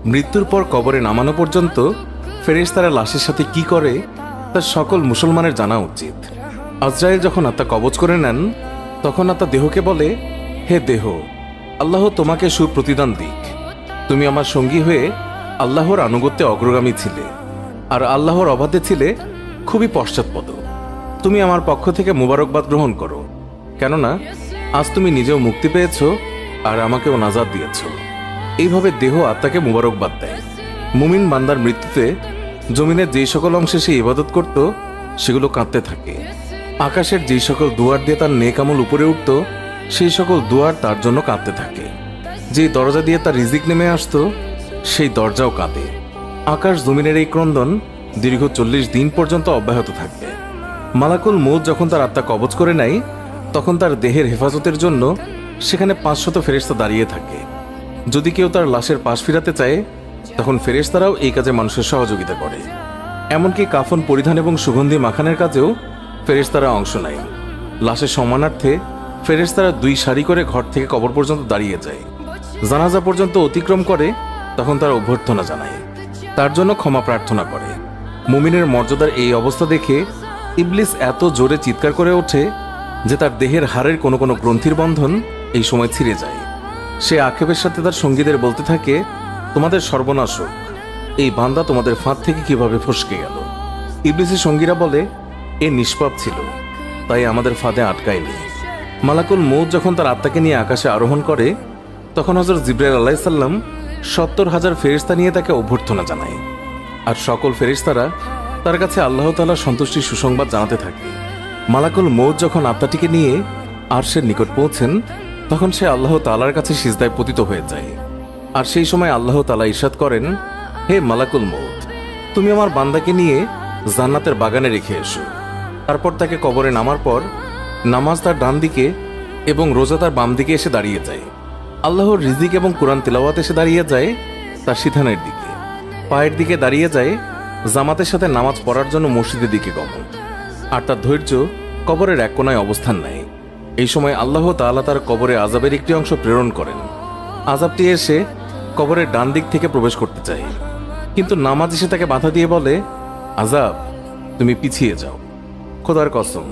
মৃত্যুর পর কবরে নামানো পর্যন্ত ফেরেশতারা লাশের সাথে কি করে তা সকল মুসলমানের জানা উচিত। আজরাইল যখন আত্মা কবজ করে নেন তখন আত্মা দেহকে বলে, হে দেহ, আল্লাহ তোমাকে সুপ্রতিদান দিক। তুমি আমার সঙ্গী হয়ে আল্লাহর আনুগত্যে অগ্রগামী ছিলে, আর আল্লাহর অবাধে ছিলে খুবই পশ্চাৎপদ। তুমি আমার পক্ষ থেকে মুবারকবাদ গ্রহণ করো, কেননা আজ তুমি নিজেও মুক্তি পেয়েছ আর আমাকেও নাজাত দিয়েছ। এইভাবে দেহ আত্মাকে মুবারকবাদ দেয়। মুমিন বান্দার মৃত্যুতে জমিনের যেই সকল অংশে সে ইবাদত করত সেগুলো কাঁদতে থাকে। আকাশের যেই সকল দুয়ার দিয়ে তার নেক আমল উপরে উঠত সেই সকল দুয়ার তার জন্য কাঁদতে থাকে। যেই দরজা দিয়ে তার রিজিক নেমে আসত সেই দরজাও কাঁদে। আকাশ জমিনের এই ক্রন্দন দীর্ঘ 40 দিন পর্যন্ত অব্যাহত থাকবে। মালাকুল মউত যখন তার আত্মা কবজ করে নেয় তখন তার দেহের হেফাজতের জন্য সেখানে 500 ফেরেশতা দাঁড়িয়ে থাকে। যদি কেউ তার লাশের পাশ ফিরাতে চায় তখন ফেরেশতারাও এই কাজে মানুষের সহযোগিতা করে। এমনকি কাফন পরিধান এবং সুগন্ধি মাখানের কাজেও ফেরেশতারা অংশ নেয়। লাশের সম্মানার্থে ফেরেশতারা 2 সারি করে ঘর থেকে কবর পর্যন্ত দাঁড়িয়ে যায়। জানাজা পর্যন্ত অতিক্রম করে তখন তারা অভ্যর্থনা জানায়, তার জন্য ক্ষমা প্রার্থনা করে। মুমিনের মর্যাদার এই অবস্থা দেখে ইবলিস এত জোরে চিৎকার করে ওঠে যে তার দেহের হাড়ের কোনো কোনো গ্রন্থির বন্ধন এই সময় ছিঁড়ে যায়। সে আক্ষেপের সাথে তার সঙ্গীদের বলতে থাকে, তোমাদের সর্বনাশ হোক, এই বান্দা তোমাদের ফাঁদ থেকে কিভাবে ফসকে গেল। ইবলিসের সঙ্গীরা বলে, এ নিষ্পাপ ছিল, তাই আমাদের ফাঁদে আটকায়নি। মালাকুল মউত যখন তার আত্মাকে নিয়ে আকাশে আরোহণ করে তখন হযরত জিবরাইল আলাইহিস সালাম 70,000 ফেরেশতা নিয়ে তাকে অভ্যর্থনা জানায়। আর সকল ফেরেশতারা তার কাছে আল্লাহ তাআলার সন্তুষ্টির সুসংবাদ জানাতে থাকে। মালাকুল মউত যখন আত্মাটিকে নিয়ে আরশের নিকট পৌঁছেন তখন সে আল্লাহ তাআলার কাছে সিজদায় পতিত হয়ে যায়। আর সেই সময় আল্লাহ তাআলা ইরশাদ করেন, হে মালাকুল মউত, তুমি আমার বান্দাকে নিয়ে জান্নাতের বাগানে রেখে এসো। তারপর তাকে কবরে নামার পর নামাজ তার ডান দিকে এবং রোজা তার বাম দিকে এসে দাঁড়িয়ে যায়। আল্লাহর রিজিক এবং কোরআন তিলাওয়াত এসে দাঁড়িয়ে যায় তার সিধানের দিকে। পায়ের দিকে দাঁড়িয়ে যায় জামাতের সাথে নামাজ পড়ার জন্য মসজিদের দিকে গমন। আর তার ধৈর্য কবরের এক কোনায় অবস্থান নেয়। এই সময় আল্লাহ তাআলা তার কবরে আযাবের একটি অংশ প্রেরণ করেন। আযাবটি এসে কবরের ডান দিক থেকে প্রবেশ করতে চায়, কিন্তু নামাজ এসে তাকে বাধা দিয়ে বলে, আযাব, তুমি পিছিয়ে যাও। খোদার কসম,